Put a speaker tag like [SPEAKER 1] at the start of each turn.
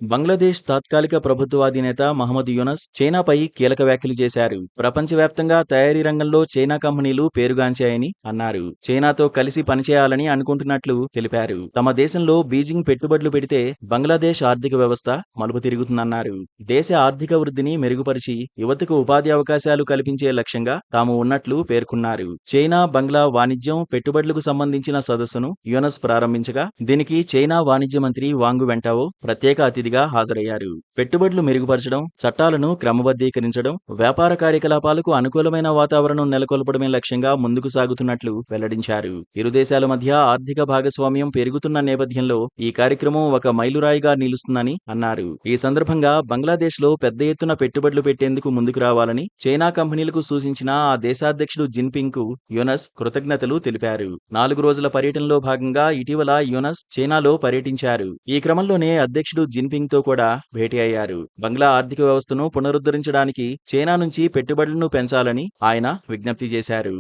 [SPEAKER 1] బంగ్లాదేశ్ తాత్కాలిక ప్రభుత్వాధినేత మహమ్మద్ యూనస్ చైనాపై కీలక వ్యాఖ్యలు చేశారు. ప్రపంచవ్యాప్తంగా తయారీ రంగంలో చైనా కంపెనీలు పేరుగాంచాయని అన్నారు. చైనాతో కలిసి పనిచేయాలని అనుకుంటున్నట్లు తెలిపారు. తమ దేశంలో బీజింగ్ పెట్టుబడులు పెడితే బంగ్లాదేశ్ ఆర్థిక వ్యవస్థ మలుపు తిరుగుతుందన్నారు. దేశ ఆర్థిక వృద్ధిని మెరుగుపరిచి యువతకు ఉపాధి అవకాశాలు కల్పించే లక్ష్యంగా తాము ఉన్నట్లు పేర్కొన్నారు. చైనా బంగ్లా వాణిజ్యం పెట్టుబడులకు సంబంధించిన సదస్సును యూనస్ ప్రారంభించగా దీనికి చైనా వాణిజ్య మంత్రి వాంగ్ వెంటావో ప్రత్యేక అతిథిగా హాజరయ్యారు. పెట్టుబడులు మెరుగుపరచడం, చట్టాలను క్రమబద్ధీకరించడం, వ్యాపార కార్యకలాపాలకు అనుకూలమైన వాతావరణం నెలకొల్పడమే లక్ష్యంగా ముందుకు సాగుతున్నట్లు వెల్లడించారు. ఇరు దేశాల మధ్య ఆర్థిక భాగస్వామ్యం పెరుగుతున్న నేపథ్యంలో ఈ కార్యక్రమం ఒక మైలురాయిగా నిలుస్తుందని అన్నారు. ఈ సందర్భంగా బంగ్లాదేశ్లో పెద్ద ఎత్తున పెట్టుబడులు పెట్టేందుకు ముందుకు రావాలని చైనా కంపెనీలకు సూచించిన ఆ దేశాధ్యక్షుడు జిన్పింగ్ కు యూనస్ కృతజ్ఞతలు తెలిపారు. 4 రోజుల పర్యటనలో భాగంగా ఇటీవల యూనస్ చైనాలో పర్యటించారు. ఈ క్రమంలోనే అధ్యక్షుడు జిన్పింగ్ తో కూడా భేటీ అయ్యారు. బంగ్లా ఆర్థిక వ్యవస్థను పునరుద్ధరించడానికి చైనా నుంచి పెట్టుబడులను పెంచాలని ఆయన విజ్ఞప్తి చేశారు.